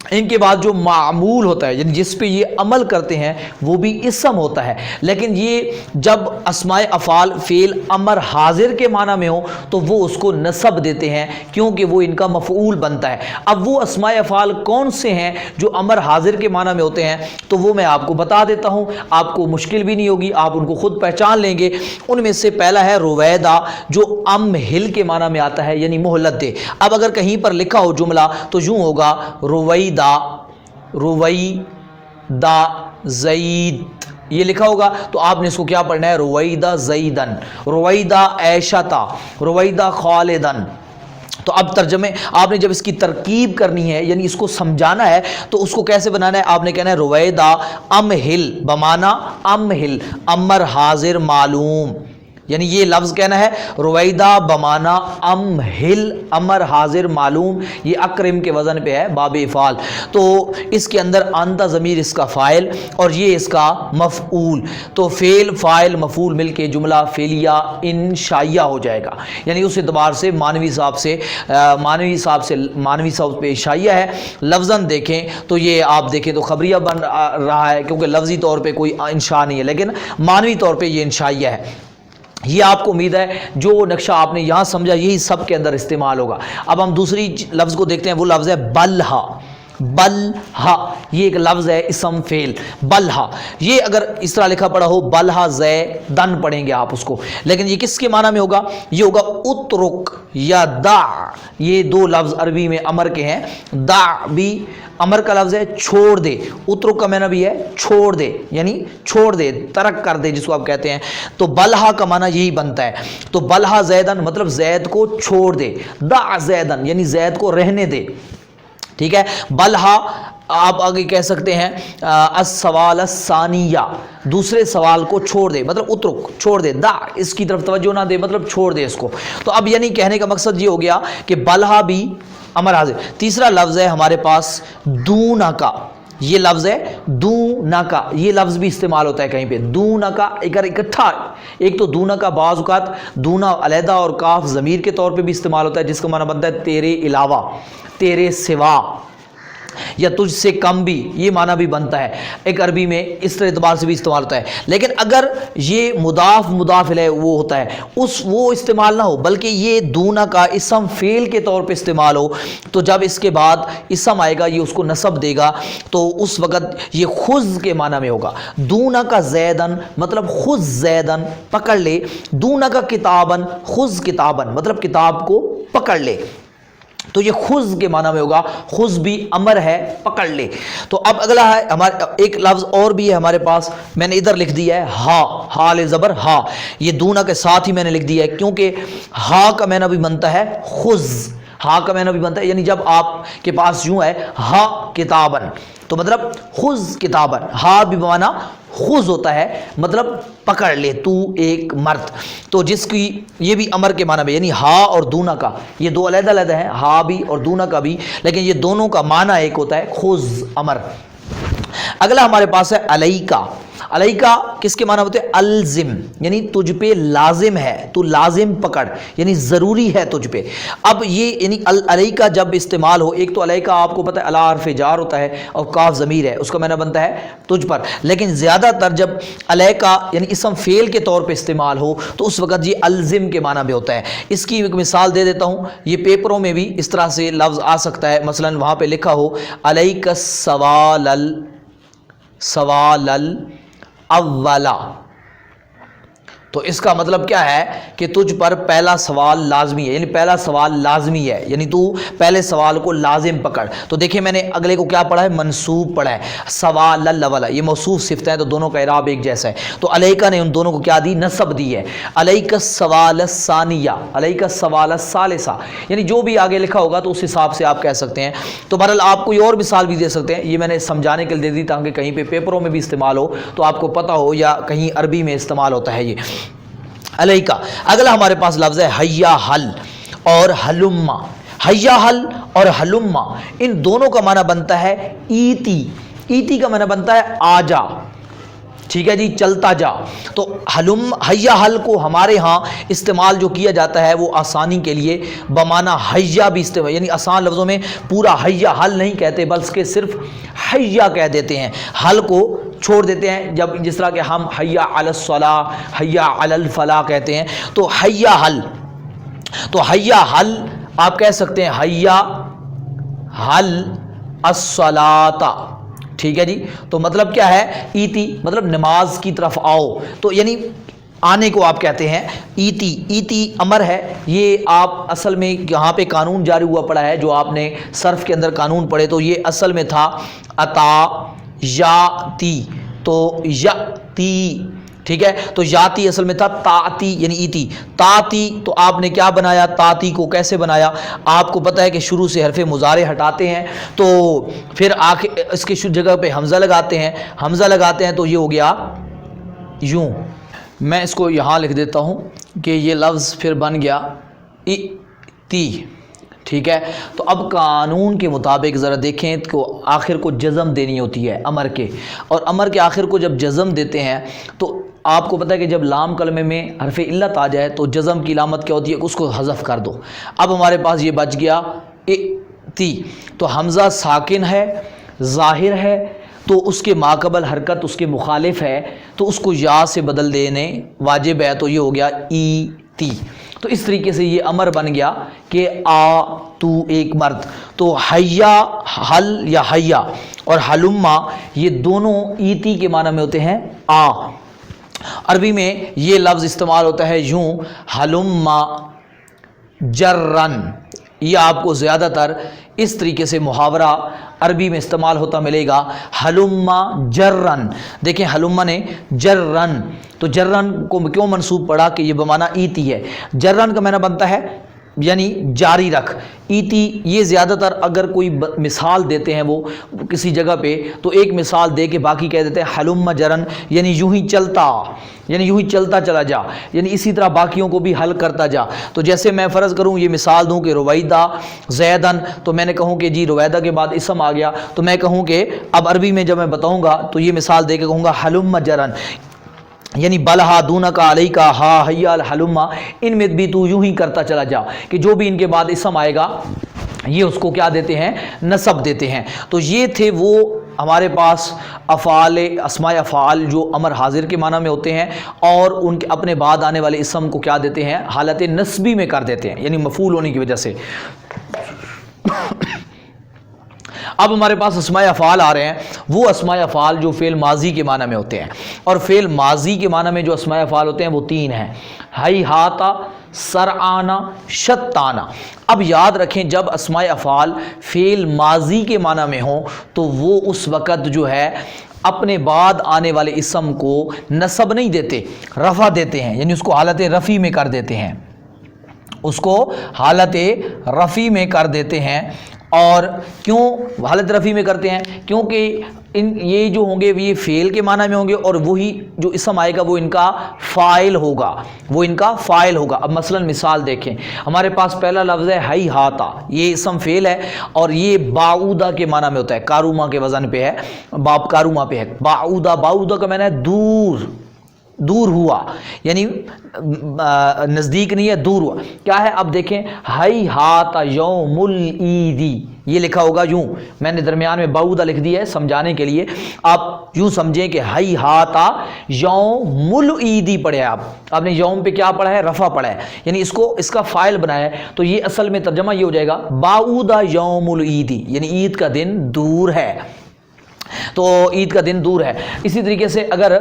ان کے بعد جو معمول ہوتا ہے یعنی جس پہ یہ عمل کرتے ہیں وہ بھی اسم ہوتا ہے، لیکن یہ جب اسماء افعال فعل امر حاضر کے معنی میں ہو تو وہ اس کو نصب دیتے ہیں کیونکہ وہ ان کا مفعول بنتا ہے۔ اب وہ اسماء افعال کون سے ہیں جو امر حاضر کے معنی میں ہوتے ہیں تو وہ میں آپ کو بتا دیتا ہوں، آپ کو مشکل بھی نہیں ہوگی، آپ ان کو خود پہچان لیں گے۔ ان میں سے پہلا ہے رویدہ جو امہل کے معنی میں آتا ہے یعنی مہلت دے۔ اب اگر کہیں پر لکھا ہو جملہ تو یوں ہوگا رویدہ زید، یہ لکھا ہوگا تو آپ نے اس کو کیا پڑھنا ہے؟ رویدہ زیدن، رویدہ عائشہ، رویدہ خالدن۔ تو اب ترجمے آپ نے جب اس کی ترکیب کرنی ہے یعنی اس کو سمجھانا ہے تو اس کو کیسے بنانا ہے؟ آپ نے کہنا ہے رویدہ امہل بمانا امہل امر حاضر معلوم، یعنی یہ لفظ کہنا ہے رویدہ بمانا امہل امر حاضر معلوم، یہ اکرم کے وزن پہ ہے باب افعال، تو اس کے اندر انت ضمیر اس کا فاعل اور یہ اس کا مفعول، تو فعل فاعل مفعول مل کے جملہ فعلیہ انشائیہ ہو جائے گا، یعنی اس اعتبار سے مانوی صاحب پہ انشائیہ ہے۔ لفظاً دیکھیں تو یہ آپ دیکھیں تو خبریہ بن رہا ہے کیونکہ لفظی طور پہ کوئی انشاء نہیں ہے لیکن مانوی طور پہ یہ انشائیہ ہے۔ یہ آپ کو امید ہے جو نقشہ آپ نے یہاں سمجھا یہی سب کے اندر استعمال ہوگا۔ اب ہم دوسری لفظ کو دیکھتے ہیں، وہ لفظ ہے بلہا۔ بلہا یہ ایک لفظ ہے اسم فعل، بلہا، یہ اگر اس طرح لکھا پڑا ہو بلہا زیدن پڑھیں گے آپ اس کو، لیکن یہ کس کے معنی میں ہوگا؟ یہ ہوگا اترک یا دع، یہ دو لفظ عربی میں امر کے ہیں۔ دع بھی امر کا لفظ ہے، چھوڑ دے، اترک کا معنی بھی ہے چھوڑ دے، یعنی چھوڑ دے، ترک کر دے جس کو آپ کہتے ہیں، تو بلہا کا معنی یہی بنتا ہے۔ تو بلہا زیدن مطلب زید کو چھوڑ دے، دع زیدن یعنی زید کو رہنے دے، ٹھیک ہے۔ بلہا آپ آگے کہہ سکتے ہیں السوال الثانیہ، دوسرے سوال کو چھوڑ دے مطلب اترک، چھوڑ دے، دع اس کی طرف توجہ نہ دے مطلب چھوڑ دے اس کو۔ تو اب یعنی کہنے کا مقصد یہ ہو گیا کہ بلہا بھی امر حاضر۔ تیسرا لفظ ہے ہمارے پاس دونہ کا، یہ لفظ ہے دونہ کا، یہ لفظ بھی استعمال ہوتا ہے کہیں پہ دونہ کا، اگر اکٹھا، ایک تو دونہ کا بعض اوقات دونہ علیحدہ اور کاف ضمیر کے طور پہ بھی استعمال ہوتا ہے جس کا معنی بنتا ہے تیرے علاوہ، تیرے سوا یا تجھ سے کم بھی، یہ معنی بھی بنتا ہے، ایک عربی میں اس طرح اعتبار سے بھی استعمال ہوتا ہے۔ لیکن اگر یہ مضاف الیہ وہ ہوتا ہے وہ استعمال نہ ہو بلکہ یہ دونہ کا اسم فعل کے طور پہ استعمال ہو تو جب اس کے بعد اسم آئے گا یہ اس کو نصب دے گا تو اس وقت یہ خذ کے معنی میں ہوگا۔ دونہ کا زیدن مطلب خذ زیدن پکڑ لے، دونہ کا کتابن خذ کتابن مطلب کتاب کو پکڑ لے، تو یہ خذ کے معنی میں ہوگا، خذ بھی امر ہے پکڑ لے۔ تو اب اگلا ہے ہمارے ایک لفظ اور بھی ہے ہمارے پاس، میں نے ادھر لکھ دیا ہے ہا، حال زبر ہا، یہ دونہ کے ساتھ ہی میں نے لکھ دیا ہے کیونکہ ہا کا معنی بھی بنتا ہے خذ، ہا کا معنی بھی بنتا ہے، یعنی جب آپ کے پاس یوں ہے ہا کتابن تو مطلب خذ کتابن، ہا بھی معنی خذ ہوتا ہے مطلب پکڑ لے تو ایک مرد، تو جس کی یہ بھی امر کے معنی میں، یعنی ہا اور دونہ کا یہ دو علیحدہ علیحدہ ہیں، ہا بھی اور دونہ کا بھی، لیکن یہ دونوں کا معنی ایک ہوتا ہے خذ امر۔ اگلا ہمارے پاس ہے علیکا۔ علیکا کس کے معنی ہوتے ہیں؟ الزم یعنی تجھ پہ لازم ہے، تو لازم پکڑ یعنی ضروری ہے تجھ پہ۔ اب یہ یعنی علیکا جب استعمال ہو، ایک تو علیکا آپ کو پتہ ہے الا حرف جار ہوتا ہے اور کاف ضمیر ہے، اس کا معنی بنتا ہے تجھ پر، لیکن زیادہ تر جب علیکا یعنی اسم فعل کے طور پہ استعمال ہو تو اس وقت یہ الزم کے معنی میں ہوتا ہے۔ اس کی ایک مثال دے دیتا ہوں، یہ پیپروں میں بھی اس طرح سے لفظ آ سکتا ہے، مثلا وہاں پہ لکھا ہو علیک السوال اولا، تو اس کا مطلب کیا ہے کہ تجھ پر پہلا سوال لازمی ہے، یعنی پہلا سوال لازمی ہے، یعنی تو پہلے سوال کو لازم پکڑ۔ تو دیکھیں میں نے اگلے کو کیا پڑھا ہے؟ منصوب پڑھا ہے، سوال الاولا، یہ موصوف صفتیں ہیں تو دونوں کا اعراب ایک جیسا ہے، تو علیکا نے ان دونوں کو کیا دی؟ نصب دی ہے۔ علیک السوال الثانیہ، علیک السوال الثالثہ، یعنی جو بھی آگے لکھا ہوگا تو اس حساب سے آپ کہہ سکتے ہیں۔ تو بہرحال آپ کوئی اور مثال بھی دے سکتے ہیں، یہ میں نے سمجھانے کے لیے دے دی تاکہ کہیں پہ پیپروں میں بھی استعمال ہو تو آپ کو پتہ ہو یا کہیں عربی میں استعمال ہوتا ہے یہ علیکا۔ اگلا ہمارے پاس لفظ ہے حیا حل اور حلما۔ حیا حل اور حلما ان دونوں کا معنی بنتا ہے ایتی، ایتی کا معنی بنتا ہے آجا، ٹھیک ہے جی، چلتا جا۔ تو حلم حیا حل کو ہمارے ہاں استعمال جو کیا جاتا ہے وہ آسانی کے لیے بمعنی حیا بھی استعمال، یعنی آسان لفظوں میں پورا حیا حل نہیں کہتے بلکہ صرف حیا کہہ دیتے ہیں، حل کو چھوڑ دیتے ہیں۔ جب جس طرح کہ ہم حیا علی الصلاۃ، حیا علی الفلاح کہتے ہیں، تو حیا حل، تو حیا حل آپ کہہ سکتے ہیں حیا حل الصلاۃ، ٹھیک ہے جی۔ تو مطلب کیا ہے، ایتی مطلب نماز کی طرف آؤ، تو یعنی آنے کو آپ کہتے ہیں ایتی۔ ایتی امر ہے، یہ آپ اصل میں یہاں پہ قانون جاری ہوا پڑا ہے، جو آپ نے صرف کے اندر قانون پڑھے تو یہ اصل میں تھا عطا یاتی، تو یاتی، ٹھیک ہے، تو یاتی اصل میں تھا تاتی یعنی ایتی، تاتی، تو آپ نے کیا بنایا، تاتی کو کیسے بنایا، آپ کو پتہ ہے کہ شروع سے حرف مضارع ہٹاتے ہیں تو پھر آخر اس کے جگہ پہ حمزہ لگاتے ہیں، حمزہ لگاتے ہیں تو یہ ہو گیا یوں۔ میں اس کو یہاں لکھ دیتا ہوں کہ یہ لفظ پھر بن گیا ایتی، ٹھیک ہے۔ تو اب قانون کے مطابق ذرا دیکھیں تو آخر کو جزم دینی ہوتی ہے امر کے، اور امر کے آخر کو جب جزم دیتے ہیں تو آپ کو پتہ ہے کہ جب لام کلمے میں حرف علت آ جائے تو جزم کی علامت کیا ہوتی ہے، اس کو حذف کر دو۔ اب ہمارے پاس یہ بچ گیا ایتی، تو حمزہ ساکن ہے، ظاہر ہے، تو اس کے ماقبل حرکت اس کے مخالف ہے، تو اس کو یا سے بدل دینے واجب ہے، تو یہ ہو گیا ایتی۔ تو اس طریقے سے یہ امر بن گیا کہ آ تو ایک مرد۔ تو حیا حل یا حیا اور حلما یہ دونوں ایتی کے معنی میں ہوتے ہیں آ۔ عربی میں یہ لفظ استعمال ہوتا ہے یوں حلما جرن، یہ آپ کو زیادہ تر اس طریقے سے محاورہ عربی میں استعمال ہوتا ملے گا، حلما جرن۔ دیکھیں حلما نے جرن، تو جرن کو کیوں منصوب پڑا کہ یہ بمعنی ایتی ہے۔ جرن کا معنی بنتا ہے یعنی جاری رکھ، ایتی یہ زیادہ تر اگر کوئی مثال دیتے ہیں وہ کسی جگہ پہ تو ایک مثال دے کے باقی کہہ دیتے ہیں حلم جرن، یعنی یوں ہی چلتا، یعنی یوں ہی چلتا چلا جا، یعنی اسی طرح باقیوں کو بھی حل کرتا جا۔ تو جیسے میں فرض کروں یہ مثال دوں کہ رویدہ زیدن، تو میں نے کہوں کہ جی رویدہ کے بعد اسم آ گیا، تو میں کہوں کہ اب عربی میں جب میں بتاؤں گا تو یہ مثال دے کے کہوں گا حلم جرن، یعنی بلہا دونہ کا علیہ کا ہا حیا الحلما، ان میں بھی تو یوں ہی کرتا چلا جا، کہ جو بھی ان کے بعد اسم آئے گا یہ اس کو کیا دیتے ہیں، نصب دیتے ہیں۔ تو یہ تھے وہ ہمارے پاس افعال، اسماء افعال جو امر حاضر کے معنی میں ہوتے ہیں، اور ان کے اپنے بعد آنے والے اسم کو کیا دیتے ہیں، حالت نسبی میں کر دیتے ہیں، یعنی مفعول ہونے کی وجہ سے۔ اب ہمارے پاس اسماء افعال آ رہے ہیں، وہ اسماء افعال جو فعل ماضی کے معنی میں ہوتے ہیں، اور فعل ماضی کے معنی میں جو اسماء افعال ہوتے ہیں وہ تین ہیں، ہی ہاتا، سرعانہ، شتانہ۔ اب یاد رکھیں جب اسماء افعال فعل ماضی کے معنی میں ہوں تو وہ اس وقت جو ہے اپنے بعد آنے والے اسم کو نصب نہیں دیتے، رفع دیتے ہیں، یعنی اس کو حالت رفع میں کر دیتے ہیں، اس کو حالت رفع میں کر دیتے ہیں۔ اور کیوں حالت رفع میں کرتے ہیں؟ کیونکہ یہ جو ہوں گے یہ فعل کے معنی میں ہوں گے، اور وہی جو اسم آئے گا وہ ان کا فاعل ہوگا، وہ ان کا فاعل ہوگا۔ اب مثلا مثال دیکھیں، ہمارے پاس پہلا لفظ ہے ہی ہاتا، یہ اسم فعل ہے اور یہ باعودہ کے معنی میں ہوتا ہے، کاروما کے وزن پہ ہے، باب کاروما پہ ہے۔ باعودہ، باعودہ کا معنی ہے دور، دور ہوا، یعنی نزدیک نہیں ہے، دور ہوا۔ کیا ہے اب دیکھیں، ہی ہاتھ یوم العیدی، یہ لکھا ہوگا یوں، میں نے درمیان میں باعودہ لکھ دیا ہے سمجھانے کے لیے، آپ یوں سمجھیں کہ ہی ہاتھ یوم العیدی پڑھے، آپ نے یوم پہ کیا پڑھا ہے، رفع پڑھا ہے، یعنی اس کو اس کا فاعل بنایا ہے، تو یہ اصل میں ترجمہ یہ ہو جائے گا باعودہ یوم العیدی، یعنی عید کا دن دور ہے، تو عید کا دن دور ہے۔ اسی طریقے سے اگر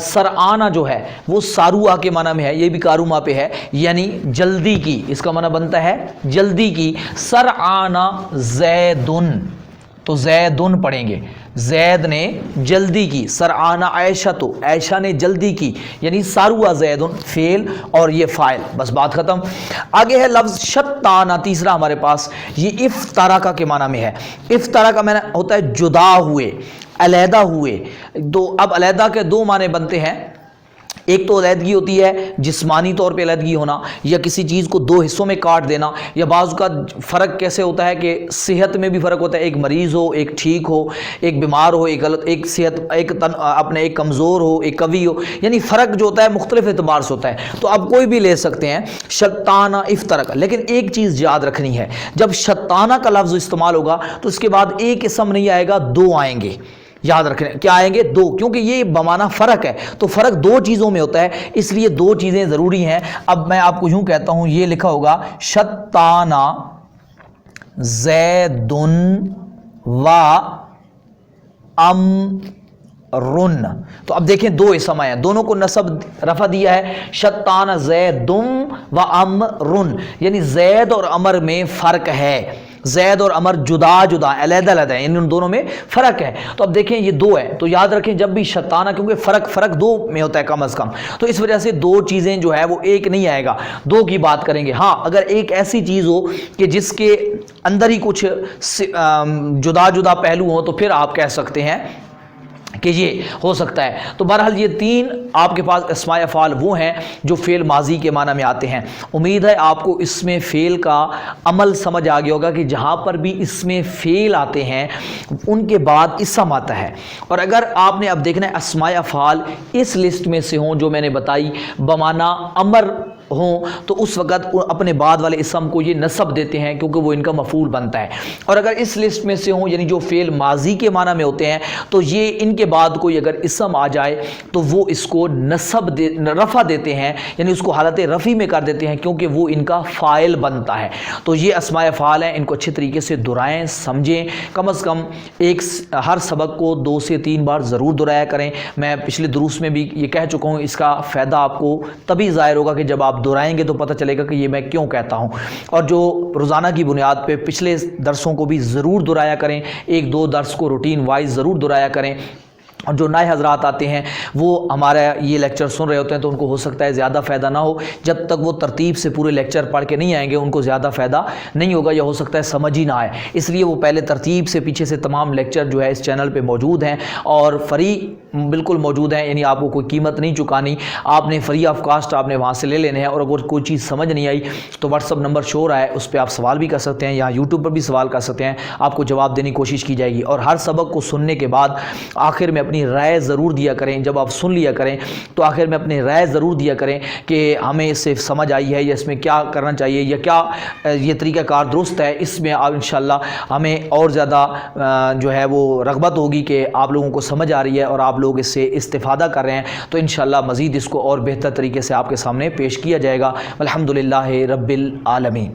سرعانہ جو ہے وہ ساروا کے معنی میں ہے، یہ بھی کاروما پہ ہے، یعنی جلدی کی، اس کا معنی بنتا ہے جلدی کی۔ سرعانہ زیدن، تو زیدن پڑھیں گے، زید نے جلدی کی۔ سرعانہ عائشہ، تو عائشہ نے جلدی کی، یعنی ساروا زیدن فعل اور یہ فاعل، بس بات ختم۔ آگے ہے لفظ شتانہ، تیسرا ہمارے پاس، یہ افترقہ کے معنی میں ہے۔ افترقہ کا معنی ہوتا ہے جدا ہوئے، علیحدہ ہوئے۔ تو اب علیحدہ کے دو معنی بنتے ہیں، ایک تو علیحدگی ہوتی ہے جسمانی طور پہ علیحدگی ہونا، یا کسی چیز کو دو حصوں میں کاٹ دینا، یا بعض کا فرق کیسے ہوتا ہے کہ صحت میں بھی فرق ہوتا ہے، ایک مریض ہو ایک ٹھیک ہو، ایک بیمار ہو ایک غلط، ایک صحت ایک کمزور ہو ایک قوی ہو، یعنی فرق جو ہوتا ہے مختلف اعتبار سے ہوتا ہے۔ تو اب کوئی بھی لے سکتے ہیں شتانہ افترق، لیکن ایک چیز یاد رکھنی ہے، جب شتانہ کا لفظ استعمال ہوگا تو اس کے بعد ایک اسم نہیں آئے گا، دو آئیں گے، یاد رکھیں کیا آئیں گے، دو، کیونکہ یہ بمانا فرق ہے، تو فرق دو چیزوں میں ہوتا ہے، اس لیے دو چیزیں ضروری ہیں۔ اب میں آپ کو یوں کہتا ہوں، یہ لکھا ہوگا شتانہ زیدن و امرن، تو اب دیکھیں دو اسم آئے ہیں، دونوں کو نصب رفع دیا ہے، شتانہ زیدن و امرن، یعنی زید اور امر میں فرق ہے، زید اور امر جدا جدا علیحدہ علیحدہ ہیں، یعنی ان دونوں میں فرق ہے۔ تو اب دیکھیں یہ دو ہے، تو یاد رکھیں جب بھی شتانہ، کیونکہ فرق دو میں ہوتا ہے کم از کم، تو اس وجہ سے دو چیزیں جو ہے وہ ایک نہیں آئے گا، دو کی بات کریں گے۔ ہاں اگر ایک ایسی چیز ہو کہ جس کے اندر ہی کچھ جدا جدا پہلو ہوں تو پھر آپ کہہ سکتے ہیں کہ یہ ہو سکتا ہے۔ تو بہرحال یہ تین آپ کے پاس اسماء افعال وہ ہیں جو فعل ماضی کے معنی میں آتے ہیں۔ امید ہے آپ کو اس میں فعل کا عمل سمجھ آ گیا ہوگا کہ جہاں پر بھی اس میں فعل آتے ہیں ان کے بعد اسم آتا ہے، اور اگر آپ نے اب دیکھنا ہے اسماء افعال اس لسٹ میں سے ہوں جو میں نے بتائی بمعنی امر ہوں، تو اس وقت اپنے بعد والے اسم کو یہ نصب دیتے ہیں کیونکہ وہ ان کا مفعول بنتا ہے، اور اگر اس لسٹ میں سے ہوں یعنی جو فعل ماضی کے معنی میں ہوتے ہیں تو یہ ان کے بعد کوئی اگر اسم آ جائے تو وہ اس کو رفع دیتے ہیں، یعنی اس کو حالت رفع میں کر دیتے ہیں کیونکہ وہ ان کا فاعل بنتا ہے۔ تو یہ اسماء افعال ہیں، ان کو اچھے طریقے سے دہرائیں، سمجھیں، کم از کم ہر سبق کو 2 سے 3 بار ضرور دہرایا کریں۔ میں پچھلے دروس میں بھی یہ کہہ چکا ہوں، اس کا فائدہ آپ کو تبھی ظاہر ہوگا کہ جب آپ دہرائیں گے تو پتہ چلے گا کہ یہ میں کیوں کہتا ہوں، اور جو روزانہ کی بنیاد پہ پچھلے درسوں کو بھی ضرور دہرایا کریں، 1-2 درس کو روٹین وائز ضرور دہرایا کریں۔ اور جو نئے حضرات آتے ہیں وہ ہمارا یہ لیکچر سن رہے ہوتے ہیں تو ان کو ہو سکتا ہے زیادہ فائدہ نہ ہو، جب تک وہ ترتیب سے پورے لیکچر پڑھ کے نہیں آئیں گے ان کو زیادہ فائدہ نہیں ہوگا، یا ہو سکتا ہے سمجھ ہی نہ آئے، اس لیے وہ پہلے ترتیب سے پیچھے سے تمام لیکچر جو ہے اس چینل پہ موجود ہیں اور فری بالکل موجود ہیں، یعنی آپ کو کوئی قیمت نہیں چکانی، آپ نے فری آف کاسٹ آپ نے وہاں سے لے لینے ہیں، اور اگر کوئی چیز سمجھ نہیں آئی تو واٹس اپ نمبر شو رہا ہے، اس پہ آپ سوال بھی کر سکتے ہیں، یا یوٹیوب پر بھی سوال کر سکتے ہیں، آپ کو جواب دینے کی کوشش کی جائے گی۔ اور ہر سبق کو سننے کے بعد آخر میں اپنی رائے ضرور دیا کریں، جب آپ سن لیا کریں تو آخر میں اپنی رائے ضرور دیا کریں کہ ہمیں اس سے سمجھ آئی ہے یا اس میں کیا کرنا چاہیے یا کیا یہ طریقہ کار درست ہے، اس میں آپ انشاءاللہ ہمیں اور زیادہ جو ہے وہ رغبت ہوگی کہ آپ لوگوں کو سمجھ آ رہی ہے اور آپ لوگ اس سے استفادہ کر رہے ہیں، تو انشاءاللہ مزید اس کو اور بہتر طریقے سے آپ کے سامنے پیش کیا جائے گا۔ الحمدللہ رب العالمین۔